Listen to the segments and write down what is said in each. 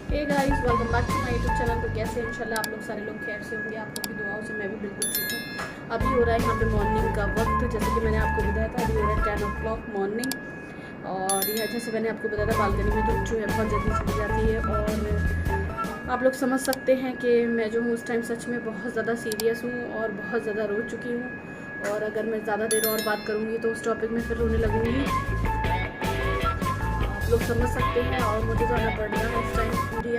Hey guys, welcome back to my YouTube channel. तो कैसे हैं? इंशाल्लाह आप लोग सारे लोग खैर से होंगे। आप लोग की दुआओं से मैं भी बिल्कुल ठीक हूँ। अभी हो रहा है यहाँ पे मॉर्निंग का वक्त, जैसे कि मैंने आपको बताया था। अभी हो रहा है 10 o'clock मॉर्निंग। और यह जैसे मैंने आपको बताया था, बालकनी में धूप जो है बहुत जल्दी चली जाती है। और आप लोग समझ सकते हैं कि मैं जो हूँ उस टाइम सच में बहुत ज़्यादा सीरियस हूँ और बहुत ज़्यादा रो चुकी हूँ। और अगर मैं ज़्यादा देर और बात करूँगी तो उस टॉपिक में फिर रोने लगूँगी, लोग समझ सकते हैं। और मुझे जाना पड़ रहा है इस टाइम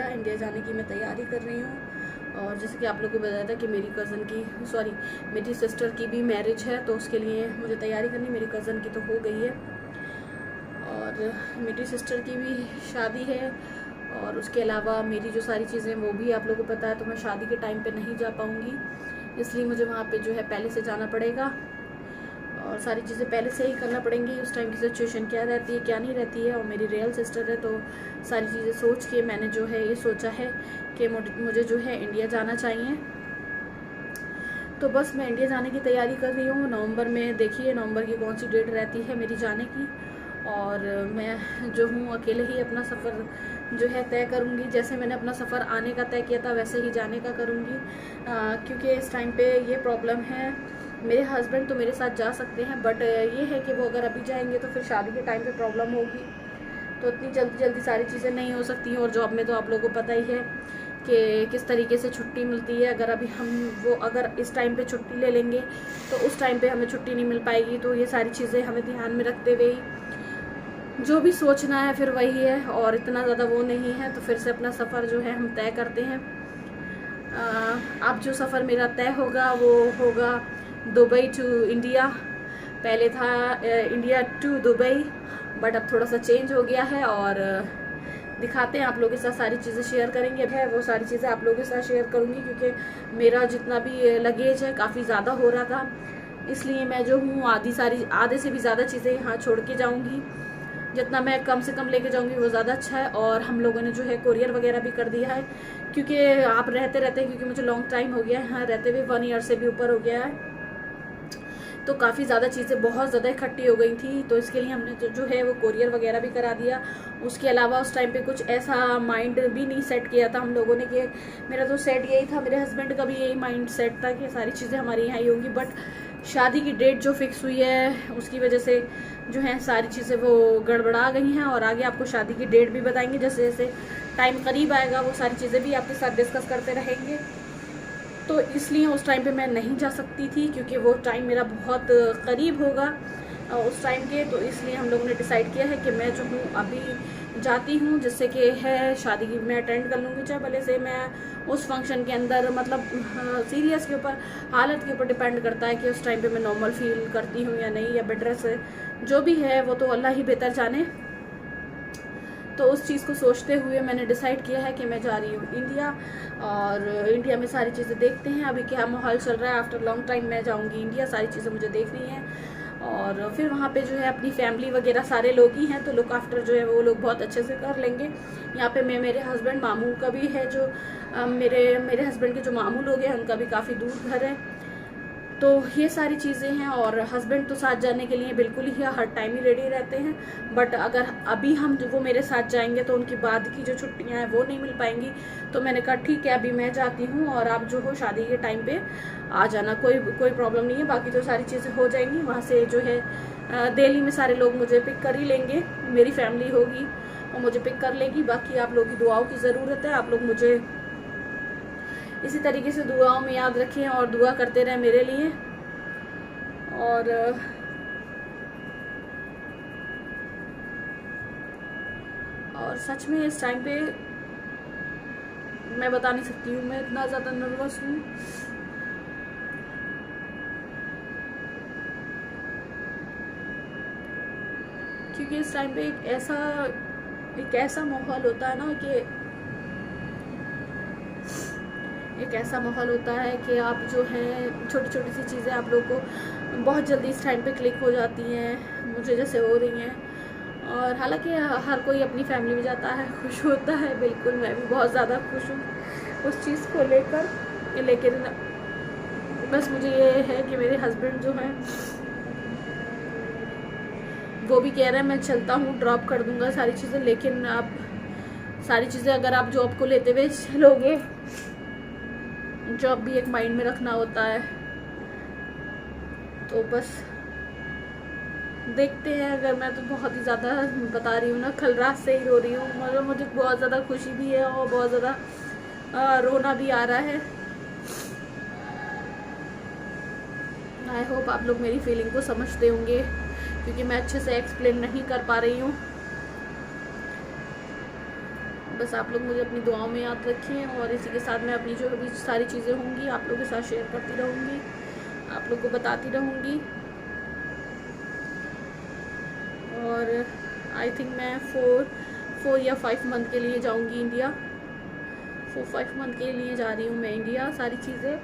इंडिया जाने की मैं तैयारी कर रही हूँ। और जैसे कि आप लोगों को बताया था कि मेरी सिस्टर की भी मैरिज है, तो उसके लिए मुझे तैयारी करनी। मेरी कज़न की तो हो गई है और मेरी सिस्टर की भी शादी है। और उसके अलावा मेरी जो सारी चीज़ें वो भी आप लोगों को पता है, तो मैं शादी के टाइम पे नहीं जा पाऊँगी, इसलिए मुझे वहाँ पे जो है पहले से जाना पड़ेगा और सारी चीज़ें पहले से ही करना पड़ेंगी। उस टाइम की सिचुएशन क्या रहती है क्या नहीं रहती है। और मेरी रियल सिस्टर है, तो सारी चीज़ें सोच के मैंने जो है ये सोचा है कि मुझे जो है इंडिया जाना चाहिए। तो बस मैं इंडिया जाने की तैयारी कर रही हूँ। नवंबर में देखिए, नवंबर की कौन सी डेट रहती है मेरी जाने की। और मैं जो हूँ अकेले ही अपना सफ़र जो है तय करूँगी। जैसे मैंने अपना सफ़र आने का तय किया था वैसे ही जाने का करूँगी, क्योंकि इस टाइम पे ये प्रॉब्लम है। मेरे हस्बैंड तो मेरे साथ जा सकते हैं, बट ये है कि वो अगर अभी जाएंगे तो फिर शादी के टाइम पे प्रॉब्लम होगी। तो इतनी जल्दी सारी चीज़ें नहीं हो सकती हैं। और जॉब में तो आप लोगों को पता ही है कि किस तरीके से छुट्टी मिलती है। अगर इस टाइम पे छुट्टी ले लेंगे तो उस टाइम पे हमें छुट्टी नहीं मिल पाएगी। तो ये सारी चीज़ें हमें ध्यान में रखते हुए जो भी सोचना है फिर वही है, और इतना ज़्यादा वो नहीं है। तो फिर से अपना सफ़र जो है हम तय करते हैं। अब जो सफ़र मेरा तय होगा वो होगा दुबई टू इंडिया। पहले था इंडिया टू दुबई, बट अब थोड़ा सा चेंज हो गया है। और दिखाते हैं, आप लोगों के साथ सारी चीज़ें शेयर करेंगे। है वो सारी चीज़ें आप लोगों के साथ शेयर करूँगी, क्योंकि मेरा जितना भी लगेज है काफ़ी ज़्यादा हो रहा था, इसलिए मैं जो हूँ आधे से भी ज़्यादा चीज़ें यहाँ छोड़ के जाऊँगी। जितना मैं कम से कम लेके जाऊँगी वो ज़्यादा अच्छा है। और हम लोगों ने जो है कोरियर वगैरह भी कर दिया है, क्योंकि आप रहते क्योंकि मुझे लॉन्ग टाइम हो गया है यहाँ रहते हुए, 1 ईयर से भी ऊपर हो गया है। तो काफ़ी ज़्यादा चीज़ें बहुत ज़्यादा इकट्ठी हो गई थी, तो इसके लिए हमने जो है वो कोरियर वगैरह भी करा दिया। उसके अलावा उस टाइम पे कुछ ऐसा माइंड भी नहीं सेट किया था हम लोगों ने, कि मेरा तो सेट यही था, मेरे हस्बैंड का भी यही माइंड सेट था कि सारी चीज़ें हमारी यहाँ ही होंगी। बट शादी की डेट जो फिक्स हुई है उसकी वजह से जो है सारी चीज़ें वो गड़बड़ा गई हैं। और आगे आपको शादी की डेट भी बताएंगे, जैसे जैसे टाइम करीब आएगा वो सारी चीज़ें भी आपके साथ डिस्कस करते रहेंगे। तो इसलिए उस टाइम पे मैं नहीं जा सकती थी, क्योंकि वो टाइम मेरा बहुत करीब होगा उस टाइम के। तो इसलिए हम लोगों ने डिसाइड किया है कि मैं जो हूँ अभी जाती हूँ, जिससे कि है शादी की मैं अटेंड कर लूँगी। चाहे भले से मैं उस फंक्शन के अंदर मतलब सीरियस के ऊपर, हालत के ऊपर डिपेंड करता है कि उस टाइम पे मैं नॉर्मल फील करती हूँ या नहीं, या बेड रेस्ट है जो भी है वो तो अल्लाह ही बेहतर जाने। तो उस चीज़ को सोचते हुए मैंने डिसाइड किया है कि मैं जा रही हूँ इंडिया। और इंडिया में सारी चीज़ें देखते हैं अभी क्या माहौल चल रहा है। आफ्टर लॉन्ग टाइम मैं जाऊँगी इंडिया, सारी चीज़ें मुझे देखनी है। और फिर वहाँ पे जो है अपनी फैमिली वगैरह सारे लोग ही हैं, तो लुक आफ्टर जो है वो लोग बहुत अच्छे से कर लेंगे। यहाँ पे मेरे हस्बैंड मामू का भी है, जो मेरे हस्बैंड के जो मामू लोग हैं उनका भी काफ़ी दूर घर है। तो ये सारी चीज़ें हैं। और हस्बैंड तो साथ जाने के लिए बिल्कुल ही हर टाइम ही रेडी रहते हैं, बट अगर अभी वो मेरे साथ जाएंगे तो उनकी बाद की जो छुट्टियां हैं वो नहीं मिल पाएंगी। तो मैंने कहा ठीक है, अभी मैं जाती हूँ और आप जो हो शादी के टाइम पे आ जाना, कोई प्रॉब्लम नहीं है। बाकी तो सारी चीज़ें हो जाएंगी। वहाँ से जो है दिल्ली में सारे लोग मुझे पिक कर ही लेंगे, मेरी फैमिली होगी और मुझे पिक कर लेगी। बाकी आप लोगों की दुआओं की ज़रूरत है। आप लोग मुझे इसी तरीके से दुआओं में याद रखें और दुआ करते रहें मेरे लिए। और सच में इस टाइम पे मैं बता नहीं सकती हूँ, मैं इतना ज़्यादा नर्वस हूँ। क्योंकि इस टाइम पे एक ऐसा माहौल होता है ना, कि एक ऐसा माहौल होता है कि आप जो है छोटी छोटी सी चीज़ें आप लोगों को बहुत जल्दी इस टाइम पे क्लिक हो जाती हैं, मुझे जैसे हो रही हैं। और हालांकि हर कोई अपनी फैमिली में जाता है, खुश होता है, बिल्कुल मैं भी बहुत ज़्यादा खुश हूँ उस चीज़ को लेकर। लेकिन बस मुझे ये है कि मेरे हस्बैंड जो हैं वो भी कह रहे हैं मैं चलता हूँ, ड्रॉप कर दूँगा सारी चीज़ें। लेकिन अब सारी चीज़ें अगर आप जॉब को लेते हुए चलोगे, जॉब भी एक माइंड में रखना होता है। तो बस देखते हैं। अगर मैं तो बहुत ही ज़्यादा बता रही हूँ ना, कल रात से ही रो रही हूँ, मतलब मुझे बहुत ज़्यादा खुशी भी है और बहुत ज़्यादा रोना भी आ रहा है। आई होप आप लोग मेरी फीलिंग को समझते होंगे, क्योंकि मैं अच्छे से एक्सप्लेन नहीं कर पा रही हूँ। बस आप लोग मुझे अपनी दुआओं में याद रखें, और इसी के साथ मैं अपनी जो भी सारी चीज़ें होंगी आप लोगों के साथ शेयर करती रहूँगी, आप लोग को बताती रहूँगी। और आई थिंक मैं 4 या 5 मंथ के लिए जाऊँगी इंडिया। 4-5 मंथ के लिए जा रही हूँ मैं इंडिया। सारी चीज़ें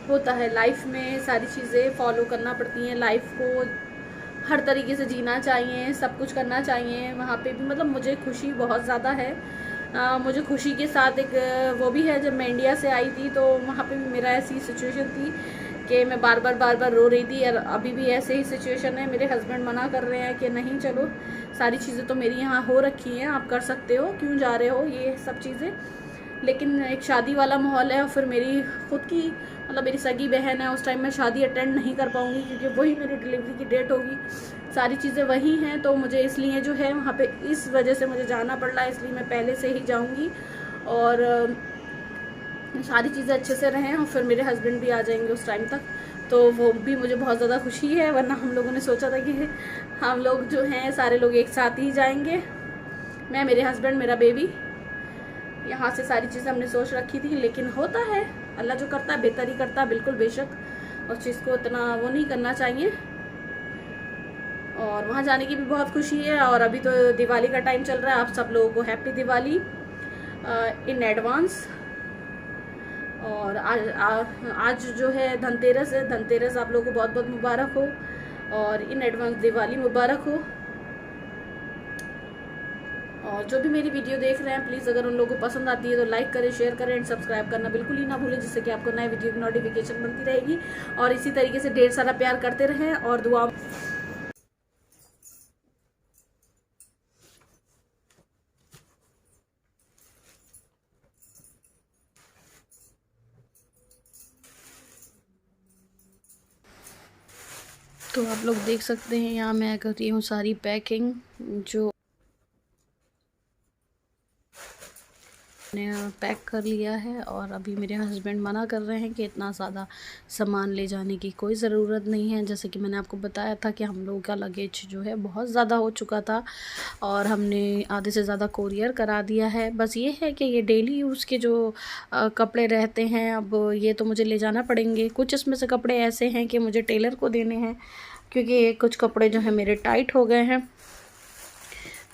होता है लाइफ में, सारी चीज़ें फॉलो करना पड़ती हैं। लाइफ को हर तरीके से जीना चाहिए, सब कुछ करना चाहिए। वहाँ पे भी मतलब मुझे खुशी बहुत ज़्यादा है। मुझे खुशी के साथ एक वो भी है, जब मैं इंडिया से आई थी तो वहाँ पे भी मेरा ऐसी सिचुएशन थी कि मैं बार बार रो रही थी। और अभी भी ऐसे ही सिचुएशन है। मेरे हस्बैंड मना कर रहे हैं कि नहीं चलो, सारी चीज़ें तो मेरी यहाँ हो रखी हैं, आप कर सकते हो, क्यों जा रहे हो, ये सब चीज़ें। लेकिन एक शादी वाला माहौल है, और फिर मेरी खुद की मतलब मेरी सगी बहन है, उस टाइम मैं शादी अटेंड नहीं कर पाऊँगी, क्योंकि वही मेरी डिलीवरी की डेट होगी। सारी चीज़ें वही हैं, तो मुझे इसलिए जो है वहाँ पे इस वजह से मुझे जाना पड़ रहा है। इसलिए मैं पहले से ही जाऊँगी, और सारी चीज़ें अच्छे से रहें, और फिर मेरे हस्बैंड भी आ जाएंगे उस टाइम तक, तो वो भी मुझे बहुत ज़्यादा खुशी है। वरना हम लोगों ने सोचा था कि हम लोग जो हैं सारे लोग एक साथ ही जाएंगे, मैं, मेरे हस्बैंड, मेरा बेबी। यहाँ से सारी चीज़ें हमने सोच रखी थी, लेकिन होता है, अल्लाह जो करता है बेहतर ही करता है, बिल्कुल बेशक उस चीज़ को इतना वो नहीं करना चाहिए। और वहाँ जाने की भी बहुत खुशी है। और अभी तो दिवाली का टाइम चल रहा है, आप सब लोगों को हैप्पी दिवाली इन एडवांस। और आज जो है धनतेरस है, धनतेरस आप लोगों को बहुत बहुत मुबारक हो, और इन एडवांस दिवाली मुबारक हो। और जो भी मेरी वीडियो देख रहे हैं, प्लीज़ अगर उन लोगों को पसंद आती है तो लाइक करें, शेयर करें एंड सब्सक्राइब करना बिल्कुल ही ना भूलें, जिससे कि आपको नए वीडियो की नोटिफिकेशन बनती रहेगी। और इसी तरीके से ढेर सारा प्यार करते रहें और दुआ। तो आप लोग देख सकते हैं यहाँ मैं कर रही हूँ सारी पैकिंग, जो मैंने पैक कर लिया है। और अभी मेरे हस्बैंड मना कर रहे हैं कि इतना ज़्यादा सामान ले जाने की कोई ज़रूरत नहीं है। जैसे कि मैंने आपको बताया था कि हम लोगों का लगेज जो है बहुत ज़्यादा हो चुका था, और हमने आधे से ज़्यादा कोरियर करा दिया है। बस ये है कि ये डेली यूज़ के जो कपड़े रहते हैं, अब ये तो मुझे ले जाना पड़ेंगे। कुछ इसमें से कपड़े ऐसे हैं कि मुझे टेलर को देने हैं, क्योंकि कुछ कपड़े जो हैं मेरे टाइट हो गए हैं।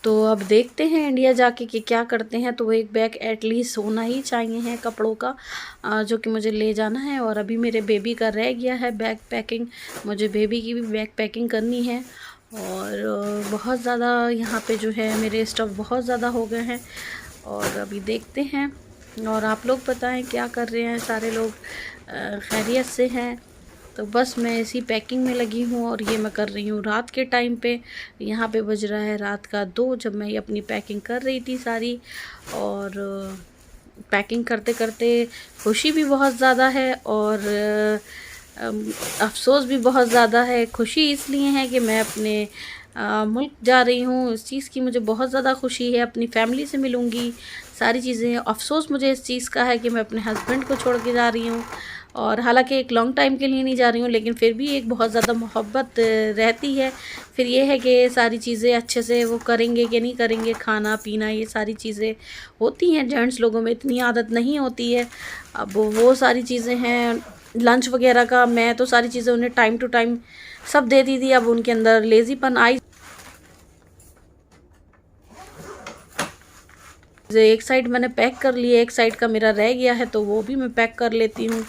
तो अब देखते हैं इंडिया जाके कि क्या करते हैं। तो एक बैग एटलीस्ट होना ही चाहिए है कपड़ों का, जो कि मुझे ले जाना है। और अभी मेरे बेबी का रह गया है बैग पैकिंग, मुझे बेबी की भी बैग पैकिंग करनी है। और बहुत ज़्यादा यहाँ पे जो है मेरे स्टफ़ बहुत ज़्यादा हो गए हैं, और अभी देखते हैं। और आप लोग बताएं क्या कर रहे हैं, सारे लोग खैरियत से हैं? तो बस मैं इसी पैकिंग में लगी हूँ, और ये मैं कर रही हूँ रात के टाइम पे। यहाँ पे बज रहा है रात का 2, जब मैं ये अपनी पैकिंग कर रही थी सारी। और पैकिंग करते करते खुशी भी बहुत ज़्यादा है, और अफसोस भी बहुत ज़्यादा है। खुशी इसलिए है कि मैं अपने मुल्क जा रही हूँ, इस चीज़ की मुझे बहुत ज़्यादा खुशी है, अपनी फैमिली से मिलूँगी, सारी चीज़ें। अफसोस मुझे इस चीज़ का है कि मैं अपने हस्बैंड को छोड़ के जा रही हूँ, और हालांकि एक लॉन्ग टाइम के लिए नहीं जा रही हूँ, लेकिन फिर भी एक बहुत ज़्यादा मोहब्बत रहती है। फिर ये है कि सारी चीज़ें अच्छे से वो करेंगे कि नहीं करेंगे, खाना पीना ये सारी चीज़ें होती हैं, जेंट्स लोगों में इतनी आदत नहीं होती है। अब वो सारी चीज़ें हैं, लंच वगैरह का मैं तो सारी चीज़ें उन्हें टाइम टू टाइम सब देती थी। अब उनके अंदर लेज़ीपन आई, एक साइड मैंने पैक कर लिया, एक साइड का मेरा रह गया है, तो वो भी मैं पैक कर लेती हूँ।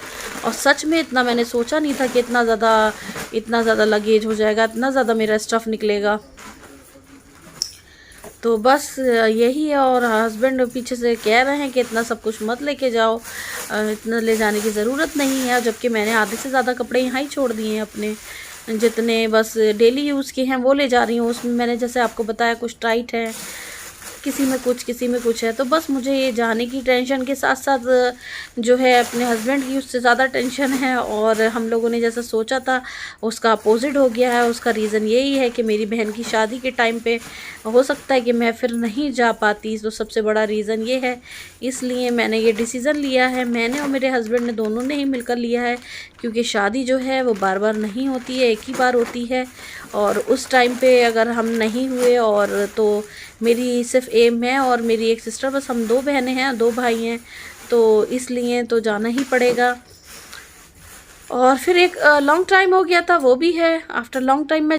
और सच में इतना मैंने सोचा नहीं था कि इतना ज़्यादा लगेज हो जाएगा, इतना ज़्यादा मेरा स्टफ़ निकलेगा। तो बस यही है। और हस्बैंड पीछे से कह रहे हैं कि इतना सब कुछ मत लेके जाओ, इतना ले जाने की ज़रूरत नहीं है, जबकि मैंने आधे से ज़्यादा कपड़े यहाँ ही छोड़ दिए हैं अपने, जितने बस डेली यूज़ के हैं वो ले जा रही हूँ। उसमें मैंने जैसे आपको बताया कुछ टाइट है, किसी में कुछ किसी में कुछ है। तो बस मुझे ये जाने की टेंशन के साथ साथ जो है अपने हस्बैंड की उससे ज़्यादा टेंशन है। और हम लोगों ने जैसा सोचा था उसका अपोजिट हो गया है। उसका रीज़न यही है कि मेरी बहन की शादी के टाइम पे हो सकता है कि मैं फिर नहीं जा पाती, तो सबसे बड़ा रीज़न ये है। इसलिए मैंने ये डिसीज़न लिया है, मैंने और मेरे हस्बैंड ने दोनों ने ही मिलकर लिया है, क्योंकि शादी जो है वो बार बार नहीं होती है, एक ही बार होती है। और उस टाइम पे अगर हम नहीं हुए, और तो मेरी सिर्फ मैं और मेरी एक सिस्टर, बस हम 2 बहनें हैं, 2 भाई हैं, तो इसलिए तो जाना ही पड़ेगा। और फिर एक लॉन्ग टाइम हो गया था, वो भी है आफ्टर लॉन्ग टाइम में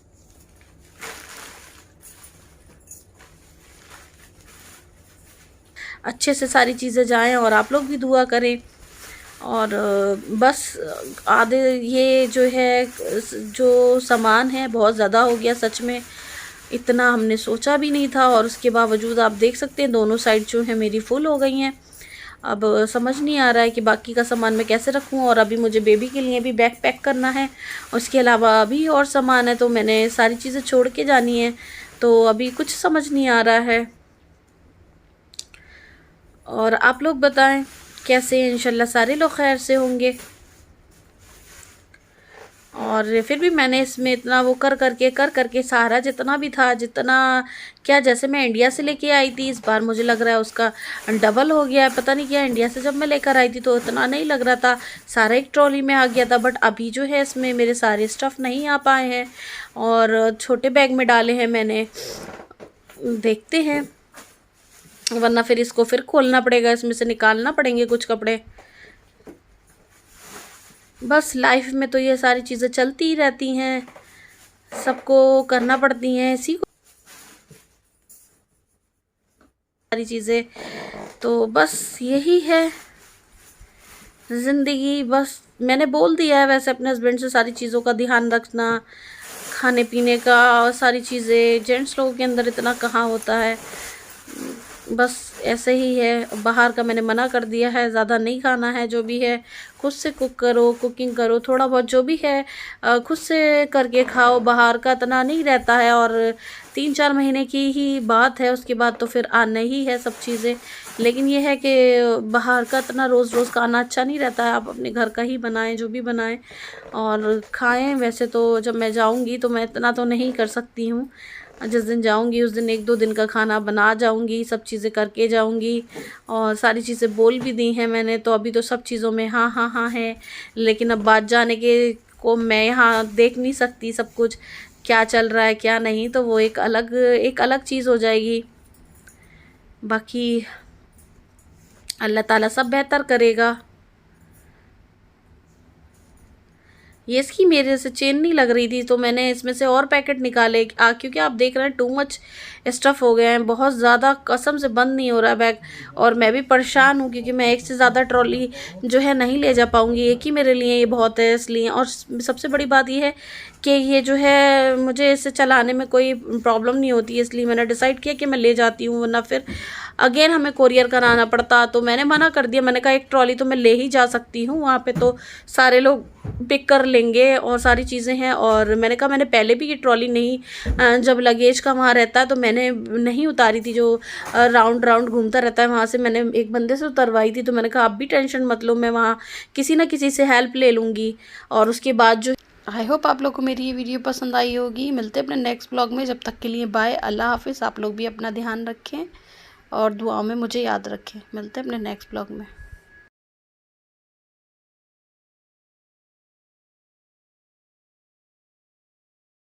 अच्छे से सारी चीज़ें जाएं। और आप लोग भी दुआ करें। और बस आधे ये जो है जो सामान है बहुत ज़्यादा हो गया, सच में इतना हमने सोचा भी नहीं था। और उसके बावजूद आप देख सकते हैं दोनों साइड जो है मेरी फुल हो गई हैं। अब समझ नहीं आ रहा है कि बाकी का सामान मैं कैसे रखूं। और अभी मुझे बेबी के लिए भी बैग पैक करना है, उसके अलावा अभी और सामान है, तो मैंने सारी चीज़ें छोड़ के जानी है। तो अभी कुछ समझ नहीं आ रहा है। और आप लोग बताएं कैसे हैं? इंशाल्लाह सारे लोग खैर से होंगे। और फिर भी मैंने इसमें इतना वो कर करके सारा जितना भी था, जितना क्या, जैसे मैं इंडिया से लेके आई थी, इस बार मुझे लग रहा है उसका डबल हो गया है। पता नहीं क्या, इंडिया से जब मैं लेकर आई थी तो इतना नहीं लग रहा था, सारा एक ट्रॉली में आ गया था। बट अभी जो है इसमें मेरे सारे स्टफ़ नहीं आ पाए हैं, और छोटे बैग में डाले हैं मैंने। देखते हैं, वरना फिर इसको फिर खोलना पड़ेगा, इसमें से निकालना पड़ेंगे कुछ कपड़े। बस लाइफ में तो ये सारी चीज़ें चलती ही रहती हैं, सबको करना पड़ती हैं, इसी को सारी चीज़ें। तो बस यही है ज़िंदगी। बस मैंने बोल दिया है वैसे अपने हस्बैंड से सारी चीज़ों का ध्यान रखना, खाने पीने का, और सारी चीज़ें जेंट्स लोगों के अंदर इतना कहाँ होता है। बस ऐसे ही है। बाहर का मैंने मना कर दिया है, ज़्यादा नहीं खाना है। जो भी है खुद से कुक करो, कुकिंग करो, थोड़ा बहुत जो भी है खुद से करके खाओ। बाहर का इतना नहीं रहता है, और 3-4 महीने की ही बात है, उसके बाद तो फिर आना ही है सब चीज़ें। लेकिन ये है कि बाहर का इतना रोज़ रोज़ का आना अच्छा नहीं रहता है। आप अपने घर का ही बनाएं, जो भी बनाएं और खाएं। वैसे तो जब मैं जाऊंगी तो मैं इतना तो नहीं कर सकती हूँ, जिस दिन जाऊंगी उस दिन 1-2 दिन का खाना बना जाऊंगी, सब चीज़ें करके जाऊंगी। और सारी चीज़ें बोल भी दी हैं मैंने, तो अभी तो सब चीज़ों में हाँ हाँ हाँ है। लेकिन अब बात जाने के को मैं यहाँ देख नहीं सकती सब कुछ, क्या चल रहा है क्या नहीं, तो वो एक अलग चीज़ हो जाएगी। बाकी अल्लाह ताला सब बेहतर करेगा। ये इसकी मेरे से चेन नहीं लग रही थी, तो मैंने इसमें से और पैकेट निकाले, क्योंकि आप देख रहे हैं टू मच स्टफ़ हो गए हैं, बहुत ज़्यादा, कसम से बंद नहीं हो रहा बैग। और मैं भी परेशान हूँ, क्योंकि मैं एक से ज़्यादा ट्रॉली जो है नहीं ले जा पाऊँगी, एक ही मेरे लिए ये बहुत है इसलिए। और सबसे बड़ी बात ये है कि ये जो है मुझे इसे चलाने में कोई प्रॉब्लम नहीं होती, इसलिए मैंने डिसाइड किया कि मैं ले जाती हूँ, वरना फिर अगेन हमें कोरियर कराना पड़ता। तो मैंने मना कर दिया, मैंने कहा एक ट्रॉली तो मैं ले ही जा सकती हूँ, वहाँ पे तो सारे लोग पिक कर लेंगे और सारी चीज़ें हैं। और मैंने कहा मैंने पहले भी ये ट्रॉली नहीं, जब लगेज का वहाँ रहता है तो मैंने नहीं उतारी थी, जो राउंड राउंड घूमता रहता है, वहाँ से मैंने एक बंदे से उतरवाई थी। तो मैंने कहा आप भी टेंशन मत लो, मैं वहाँ किसी ना किसी से हेल्प ले लूँगी। और उसके बाद जो आई होप आप लोग को मेरी ये वीडियो पसंद आई होगी। मिलते हैं अपने नेक्स्ट ब्लॉग में, जब तक के लिए बाय, अल्लाह हाफिज़। आप लोग भी अपना ध्यान रखें और दुआओं में मुझे याद रखें। मिलते हैं अपने नेक्स्ट ब्लॉग में।